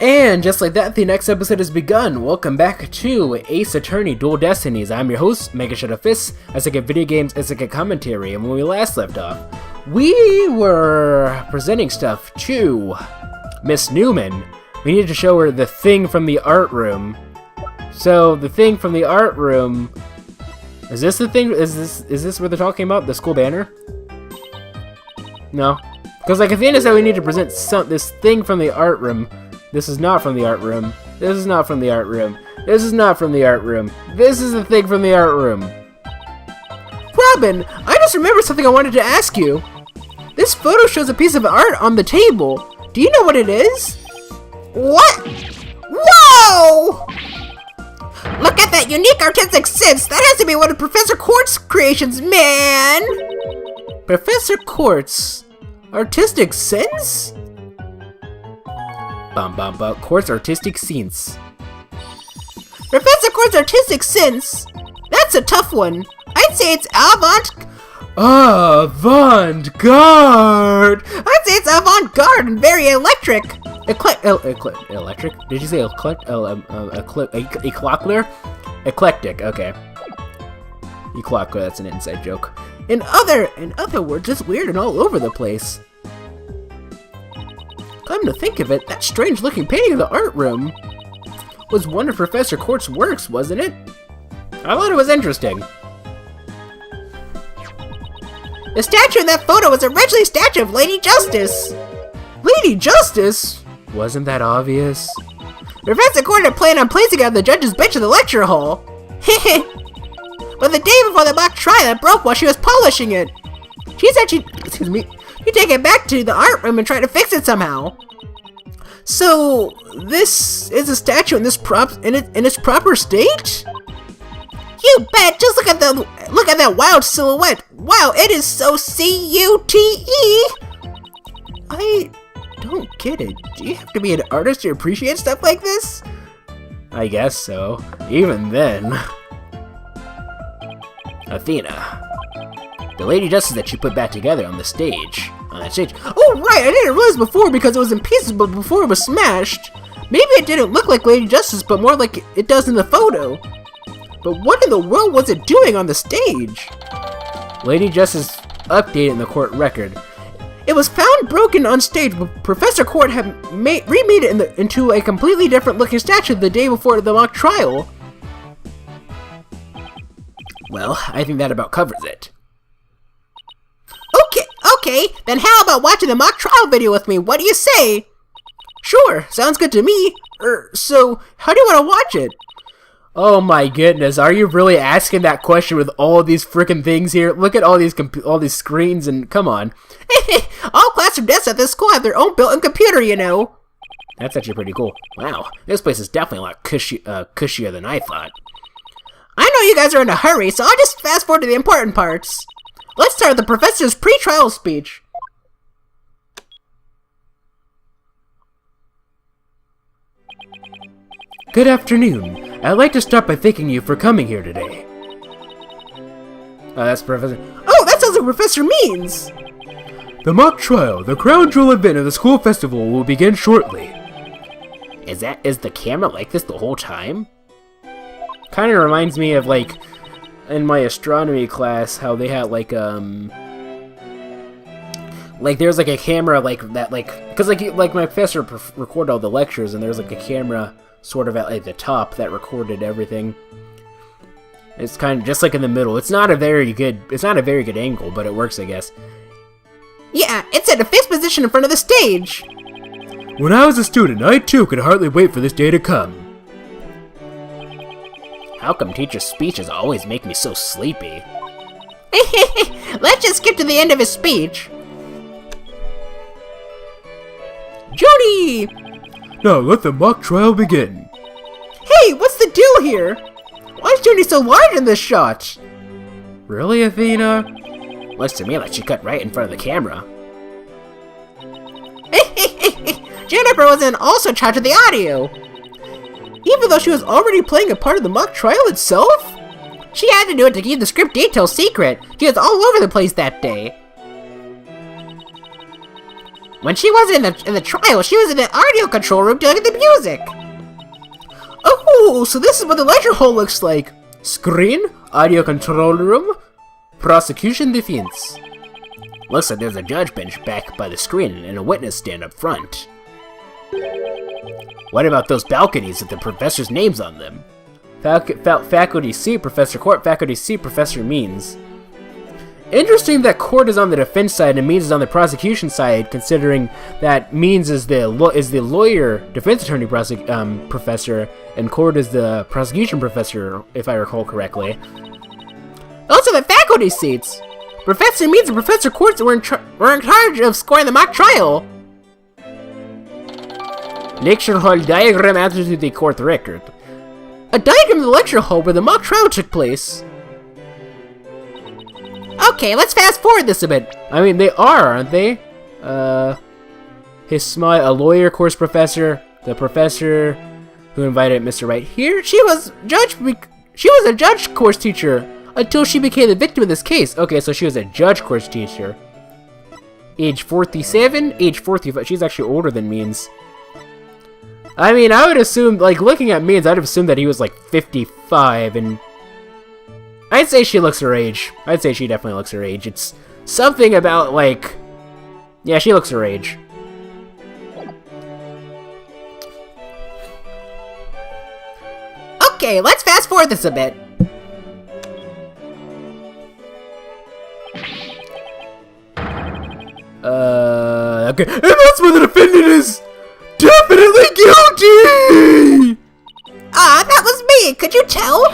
And just like that, the next episode has begun. Welcome back to Ace Attorney Dual Destinies. I'm your host, MegaShadowFist, as I get video games as I get commentary. And when we last left off, we were presenting stuff to Miss Newman. We needed to show her the thing from the art room. So the thing from the art room, is this the thing? Is this what they're talking about? The school banner? No, because like Athena said, we need to present this thing from the art room. This is not from the art room. This is not from the art room. This is not from the art room. This is the thing from the art room. Robin, I just remembered something I wanted to ask you. This photo shows a piece of art on the table. Do you know what it is? What? Whoa! Look at that unique artistic sense. That has to be one of Professor Quart's creations, man. Professor Quart's artistic sense? Quart's artistic sense. Professor Quart's artistic sense? That's a tough one. I'd say it's avant-garde. I'd say it's avant-garde and very electric. Electric? Did you say eclectic? Eclectic, okay. Eclectic, that's an inside joke. In other words, it's weird and all over the place. Come to think of it, that strange-looking painting in the art room was one of Professor Quart's works, wasn't it? I thought it was interesting. The statue in that photo was originally a statue of Lady Justice. Lady Justice? Wasn't that obvious? Professor Quart had planned on placing it on the judge's bench in the lecture hall. But the day before the mock trial, it broke while she was polishing it. She said she'd take it back to the art room and try to fix it somehow. So this is a statue in its proper state? You bet! Just look at that wild silhouette. Wow, it is so C-U-T-E. I don't get it. Do you have to be an artist to appreciate stuff like this? I guess so. Even then. Athena. The Lady Justice that you put back together on that stage. Oh right, I didn't realize before because it was in pieces but before it was smashed. Maybe it didn't look like Lady Justice but more like it does in the photo. But what in the world was it doing on the stage? Lady Justice updated in the court record. It was found broken on stage, but Professor Quart had remade it into a completely different looking statue the day before the mock trial. Well, I think that about covers it. Okay, then how about watching the mock trial video with me? What do you say? Sure, sounds good to me. So, how do you want to watch it? Oh my goodness, are you really asking that question with all these freaking things here? Look at all these screens and come on. All classroom desks at this school have their own built-in computer, you know. That's actually pretty cool. Wow, this place is definitely a lot cushier than I thought. I know you guys are in a hurry, so I'll just fast forward to the important parts. Let's start with the professor's pre-trial speech. Good afternoon. I'd like to start by thanking you for coming here today. That's Professor... Oh, that sounds like Professor Means! The mock trial, the crown jewel event of the school festival, will begin shortly. Is the camera like this the whole time? Kind of reminds me of, like, in my astronomy class, how they had, like there's, like, a camera, like, that, like... Because, like my professor recorded all the lectures, and there's, like, a camera sort of at, like, the top that recorded everything. It's kind of just, like, in the middle. It's not a very good angle, but it works, I guess. Yeah, it's at a fixed position in front of the stage! When I was a student, I, too, could hardly wait for this day to come. How come teacher's speeches always make me so sleepy? Let's just skip to the end of his speech. Jody! Now let the mock trial begin. Hey, what's the deal here? Why is Jody so large in this shot? Really, Athena? Looks to me like she cut right in front of the camera. Jennifer wasn't also in charge of the audio. Even though she was already playing a part of the mock trial itself? She had to do it to keep the script details secret. She was all over the place that day. When she wasn't in the trial, she was in the audio control room doing the music. Oh, so this is what the lecture hall looks like. Screen, audio control room, prosecution defense. Looks like there's a judge bench back by the screen and a witness stand up front. What about those balconies with the professor's names on them? Faculty C, Professor Court, Faculty C, Professor Means. Interesting that Court is on the defense side and Means is on the prosecution side, considering that Means is the lawyer, defense attorney professor, and Court is the prosecution professor, if I recall correctly. Also, the faculty seats. Professor Means and Professor Court were in charge of scoring the mock trial. Lecture hall diagram added to the court record. A diagram of the lecture hall where the mock trial took place. Okay, let's fast forward this a bit. I mean, they are, aren't they? His smile, a lawyer course professor, the professor who invited Mr. Wright here. She was a judge course teacher until she became the victim of this case. Okay, so she was a judge course teacher. Age 47, age 45. She's actually older than Means. I mean, I would assume, like, looking at Means, I'd assume that he was like 55, and I'd say she looks her age. I'd say she definitely looks her age. It's something about, like, yeah, she looks her age. Okay, let's fast forward this a bit. Okay, and that's where the defendant is definitely guilty! That was me, could you tell?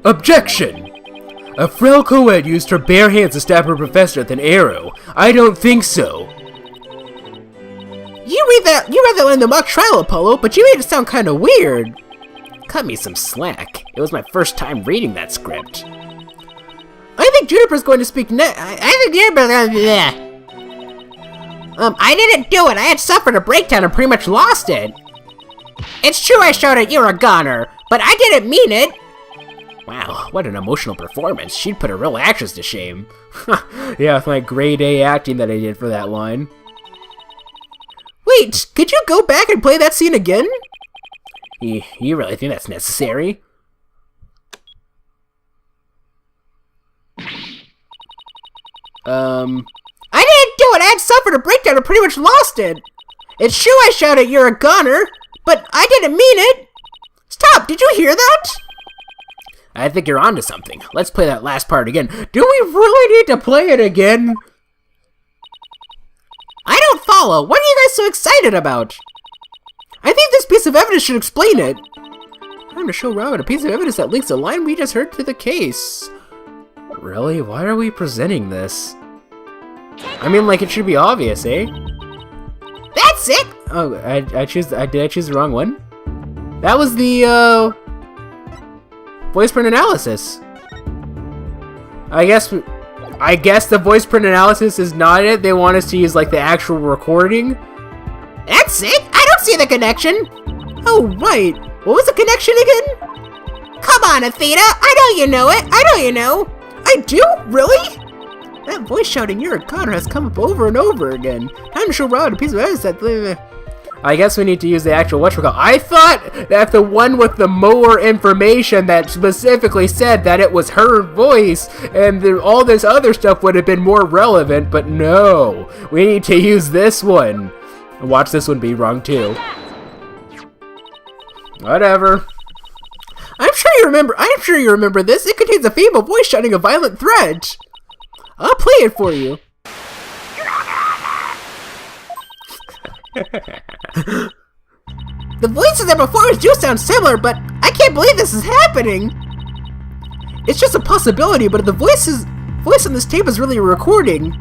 Objection! A frail co-ed used her bare hands to stab her professor with an arrow. I don't think so. You read that one in the mock trial, Apollo, but you made it sound kind of weird. Cut me some slack. It was my first time reading that script. I think Juniper's going to speak next. I think Juniper's going to... I didn't do it. I had suffered a breakdown and pretty much lost it. It's true I shouted, "You're a goner," but I didn't mean it. Wow, what an emotional performance. She'd put her real actress to shame. Yeah, with my grade A acting that I did for that line. Wait, could you go back and play that scene again? You really think that's necessary? I didn't do it! I had suffered a breakdown and pretty much lost it! It's true I shouted, "You're a goner," but I didn't mean it! Stop, did you hear that? I think you're onto something. Let's play that last part again. Do we really need to play it again? I don't follow. What are you guys so excited about? I think this piece of evidence should explain it. I'm going to show Robert a piece of evidence that links the line we just heard to the case. Really? Why are we presenting this? I mean, like, it should be obvious, eh? That's it! Oh, did I choose the wrong one? That was the, voice print analysis. I guess the voice print analysis is not it. They want us to use, like, the actual recording. That's it? I don't see the connection. Oh, right. What was the connection again? Come on, Athena. I know you know it. I know you know. I do? Really? That voice shouting, "You're a goner," has come up over and over again. Time to show Rod a piece of evidence that... I guess we need to use the actual whatchamacallit. I thought that the one with the more information that specifically said that it was her voice and all this other stuff would have been more relevant, but no. We need to use this one. Watch this one be wrong too. Whatever. I'm sure you remember this. It contains a female voice shouting a violent threat. I'll play it for you. The voices and performers do sound similar, but I can't believe this is happening. It's just a possibility, but if the voice on this tape is really a recording,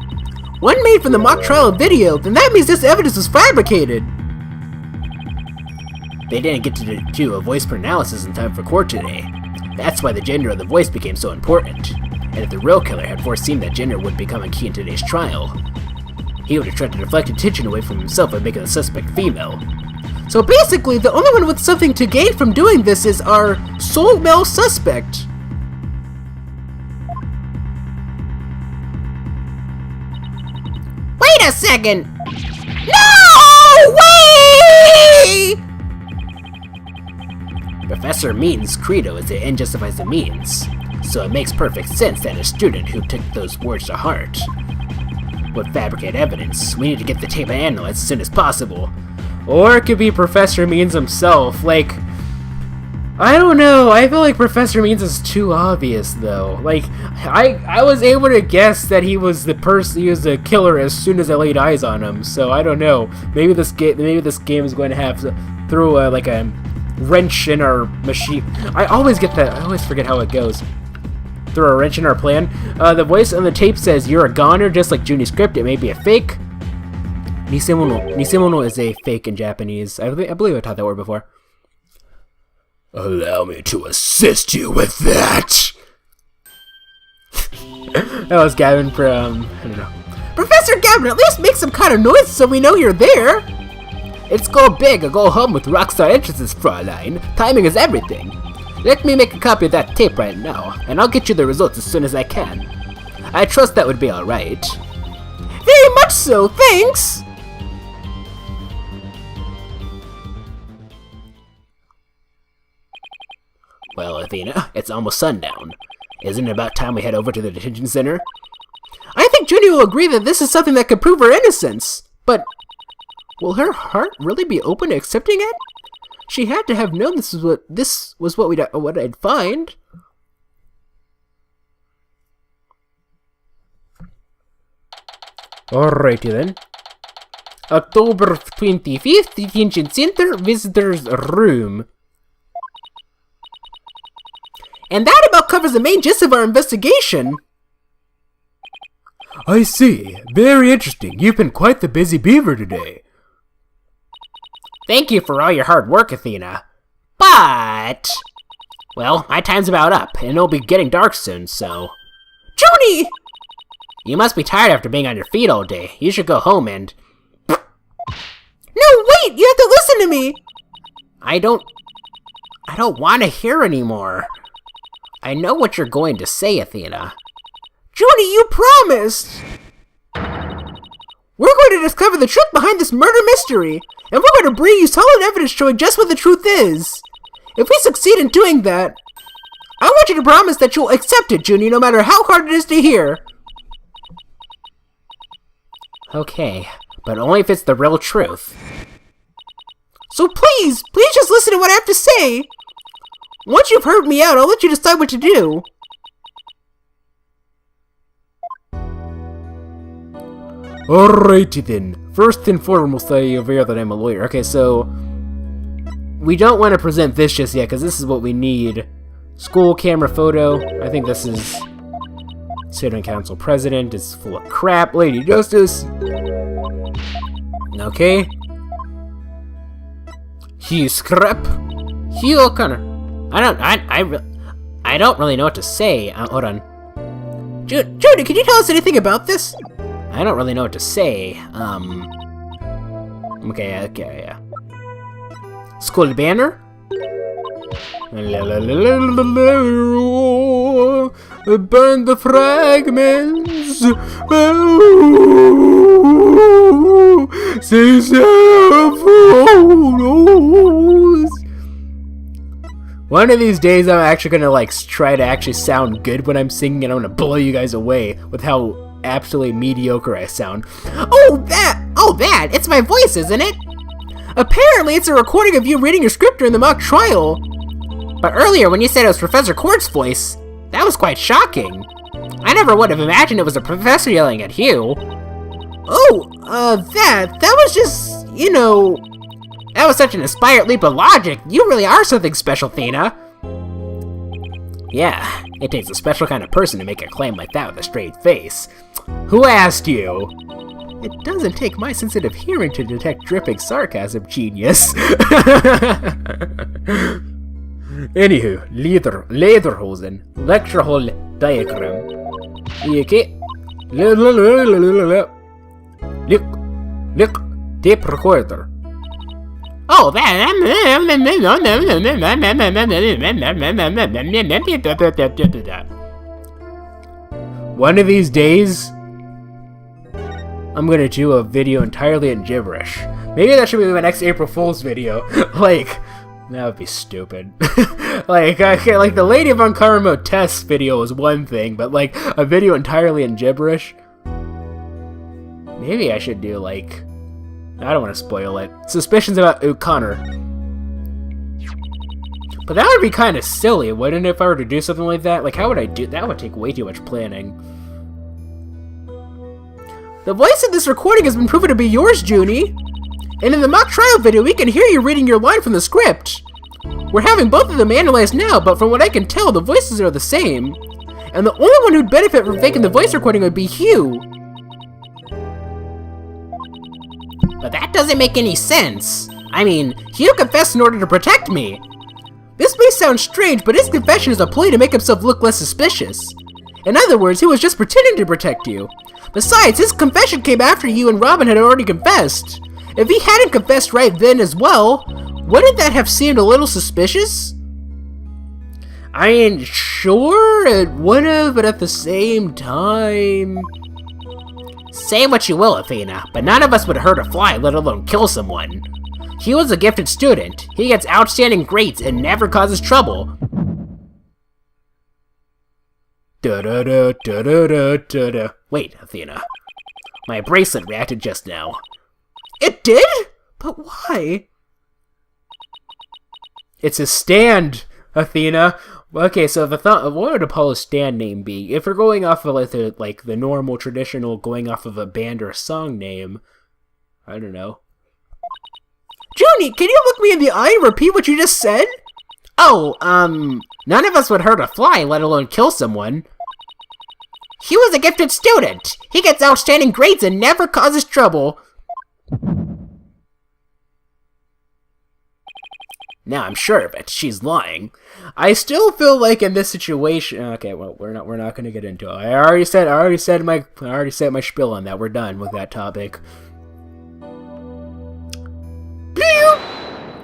one made from the mock trial video, then that means this evidence was fabricated. They didn't get to do a voice print analysis in time for court today. That's why the gender of the voice became so important. And if the real killer had foreseen that gender would become a key in today's trial, he would have tried to deflect attention away from himself by making the suspect female. So basically, the only one with something to gain from doing this is our sole male suspect. Wait a second! No way! Professor Mean's credo is the end justifies the means, so it makes perfect sense that a student who took those words to heart would fabricate evidence. We need to get the tape analyzed as soon as possible. Or it could be Professor Means himself. Like, I don't know. I feel like Professor Means is too obvious, though. Like, I was able to guess that he was the person, he was the killer as soon as I laid eyes on him. So I don't know. Maybe this game is going to have to throw like a wrench in our machine. I always get that. I always forget how it goes. Throw a wrench in our plan. The voice on the tape says, "You're a goner," just like Juni's script. It may be a fake. Nisemono is a fake in Japanese. I believe I taught that word before. Allow me to assist you with that. That was Gavin from, I don't know. Professor Gavin, at least make some kind of noise so we know you're there. It's go big or go home with rockstar entrances, Fraulein. Timing is everything. Let me make a copy of that tape right now, and I'll get you the results as soon as I can. I trust that would be alright. Very much so, thanks! Well, Athena, it's almost sundown. Isn't it about time we head over to the detention center? I think Junie will agree that this is something that could prove her innocence, but will her heart really be open to accepting it? She had to have known this was what I'd find. Alrighty then. October 25th, Detention Center, Visitors Room. And that about covers the main gist of our investigation. I see. Very interesting. You've been quite the busy beaver today. Thank you for all your hard work, Athena. But, well, my time's about up, and it'll be getting dark soon, so... Junie! You must be tired after being on your feet all day. You should go home and... No, wait! You have to listen to me! I don't want to hear anymore. I know what you're going to say, Athena. Junie, you promised! We're going to discover the truth behind this murder mystery, and we're going to bring you solid evidence showing just what the truth is. If we succeed in doing that, I want you to promise that you'll accept it, Junie, no matter how hard it is to hear. Okay, but only if it's the real truth. So please just listen to what I have to say. Once you've heard me out, I'll let you decide what to do. Alrighty then. First and foremost, I aware that I'm a lawyer. Okay, so we don't want to present this just yet, because this is what we need. School camera photo. I think this is Student Council President. Is full of crap. Lady Justice. Okay. Hugh Scrap. Hugh O'Connor. I don't really know what to say. Hold on. Judy, can you tell us anything about this? I don't really know what to say. Okay, yeah. School banner? Burn the fragments. One of these days, I'm actually gonna try to actually sound good when I'm singing, and I'm gonna blow you guys away with how absolutely mediocre I sound. Oh, that! It's my voice, isn't it? Apparently, it's a recording of you reading your script during the mock trial. But earlier, when you said it was Professor Quart's voice, that was quite shocking. I never would have imagined it was a professor yelling at Hugh. Oh, that was just, that was such an inspired leap of logic. You really are something special, Athena. Yeah, it takes a special kind of person to make a claim like that with a straight face. Who asked you? It doesn't take my sensitive hearing to detect dripping sarcasm, genius. Anywho, Lederhosen, lecture hall diagram. Okay. Look, tape recorder. Oh, that. One of these days, I'm gonna do a video entirely in gibberish. Maybe that should be my next April Fool's video. Like, that would be stupid. Like the Lady of Ankara Mode test video was one thing, but like a video entirely in gibberish? Maybe I should do like, I don't want to spoil it. Suspicions about O'Connor. But that would be kind of silly, wouldn't it, if I were to do something like that? Like, how would I do that? Would take way too much planning. The voice in this recording has been proven to be yours, Junie. And in the mock trial video, we can hear you reading your line from the script. We're having both of them analyzed now, but from what I can tell, the voices are the same. And the only one who'd benefit from faking the voice recording would be Hugh. But that doesn't make any sense. I mean, Hugh confessed in order to protect me. This may sound strange, but his confession is a plea to make himself look less suspicious. In other words, he was just pretending to protect you. Besides, his confession came after you and Robin had already confessed. If he hadn't confessed right then as well, wouldn't that have seemed a little suspicious? I mean, sure, it would've, but at the same time... Say what you will, Athena, but none of us would hurt a fly, let alone kill someone. He was a gifted student. He gets outstanding grades and never causes trouble. Da-da-da-da-da-da-da. Wait, Athena. My bracelet reacted just now. It did? But why? It's a stand, Athena. Okay, so what would Apollo's stand name be? If we're going off of like the normal, traditional, going off of a band or a song name, I don't know. Junie, can you look me in the eye and repeat what you just said? Oh, none of us would hurt a fly, let alone kill someone. He was a gifted student. He gets outstanding grades and never causes trouble. Now I'm sure of it. She's lying. I still feel like in this situation. Okay, well, we're not going to get into it. I already said my spiel on that. We're done with that topic.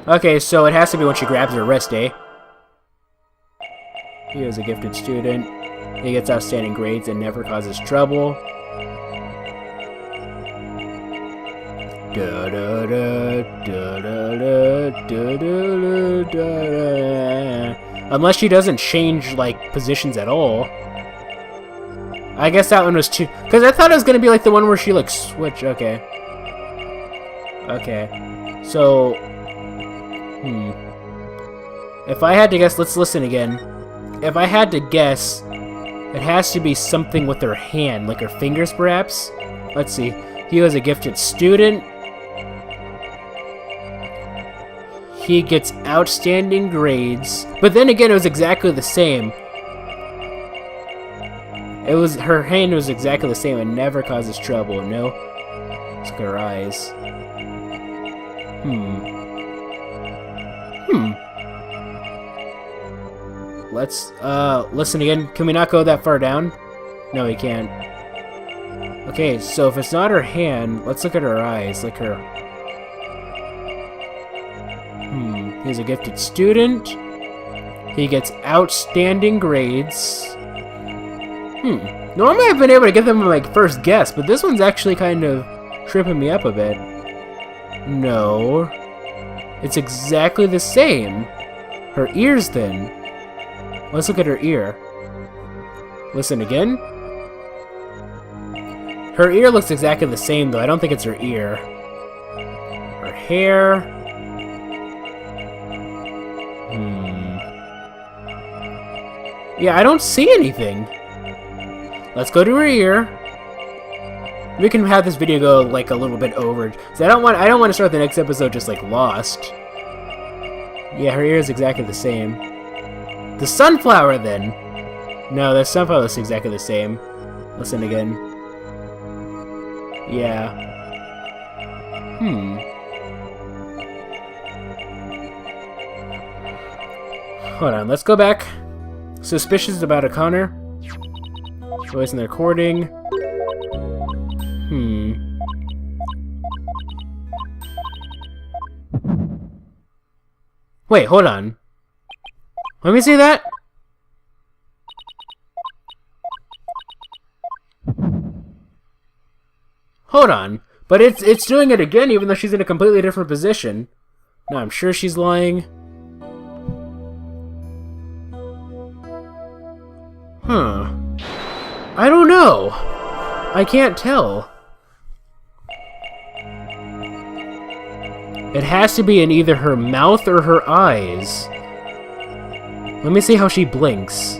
Okay, so it has to be when she grabs her wrist, eh? He is a gifted student. He gets outstanding grades and never causes trouble. Unless she doesn't change, like, positions at all. I guess that one was too... Because I thought it was going to be, like, the one where she, like, switch... Okay. Okay. So... If I had to guess... Let's listen again. If I had to guess... It has to be something with her hand. Like her fingers, perhaps? Let's see. He was a gifted student. He gets outstanding grades. But then again, it was exactly the same. Her hand was exactly the same and never causes trouble, no? Let's look at her eyes. Let's, listen again. Can we not go that far down? No, we can't. Okay, so if it's not her hand, let's look at her eyes, like her... He's a gifted student. He gets outstanding grades. Normally I've been able to get them on my first guess, but this one's actually kind of tripping me up a bit. No. It's exactly the same. Her ears, then. Let's look at her ear. Listen again. Her ear looks exactly the same, though. I don't think it's her ear. Her hair... Yeah, I don't see anything. Let's go to her ear. We can have this video go like a little bit over. So I don't want to start the next episode just like lost. Yeah, her ear is exactly the same. The sunflower then. No, the sunflower looks exactly the same. Listen again. Yeah. Hold on, let's go back. Suspicious about O'Connor. Voice in the recording. Wait, hold on. Let me see that. Hold on. But it's doing it again even though she's in a completely different position. No, I'm sure she's lying. Huh. I don't know. I can't tell. It has to be in either her mouth or her eyes. Let me see how she blinks.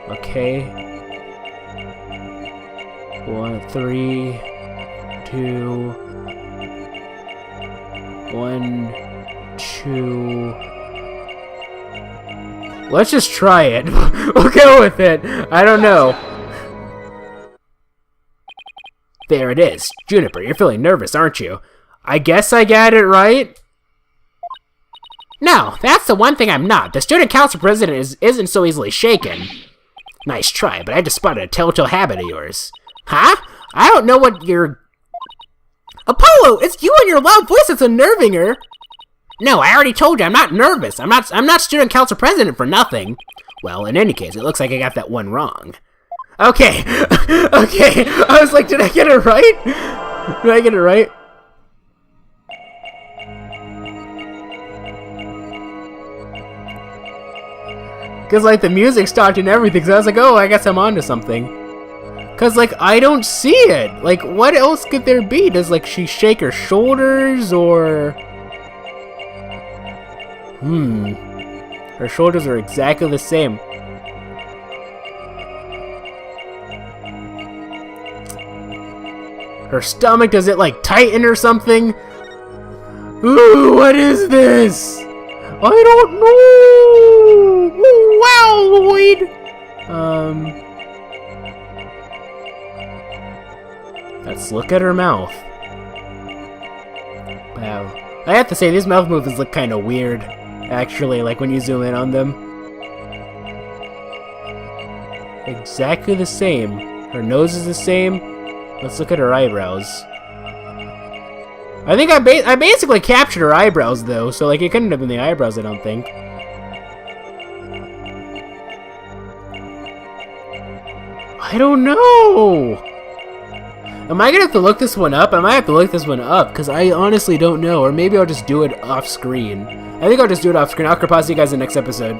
Okay. 1, 3, 2, 1, 2. Let's just try it. We'll go with it. I don't know. There it is. Juniper, you're feeling nervous, aren't you? I guess I got it right? No, that's the one thing I'm not. The student council president isn't so easily shaken. Nice try, but I just spotted a telltale habit of yours. Huh? I don't know what you're... Apollo, it's you and your loud voice that's unnerving her. No, I already told you, I'm not nervous. I'm not student council president for nothing. Well, in any case, it looks like I got that one wrong. Okay, okay. I was like, did I get it right? Did I get it right? Because, like, the music stopped and everything, so I was like, oh, I guess I'm onto something. Because, like, I don't see it. Like, what else could there be? Does, like, she shake her shoulders, or... Her shoulders are exactly the same. Her stomach, does it, like, tighten or something? Ooh, what is this? I don't know! Ooh, wow, Lloyd! Let's look at her mouth. Wow. I have to say, these mouth movements look kind of weird, actually, like when you zoom in on them. Exactly the same. Her nose is the same. Let's look at her eyebrows. I think I basically captured her eyebrows, though, so, like, it couldn't have been the eyebrows, I don't think. I don't know! Am I gonna have to look this one up? I might have to look this one up, because I honestly don't know, or maybe I'll just do it off-screen. I think I'll just do it off-screen. I'll pause you guys in the next episode.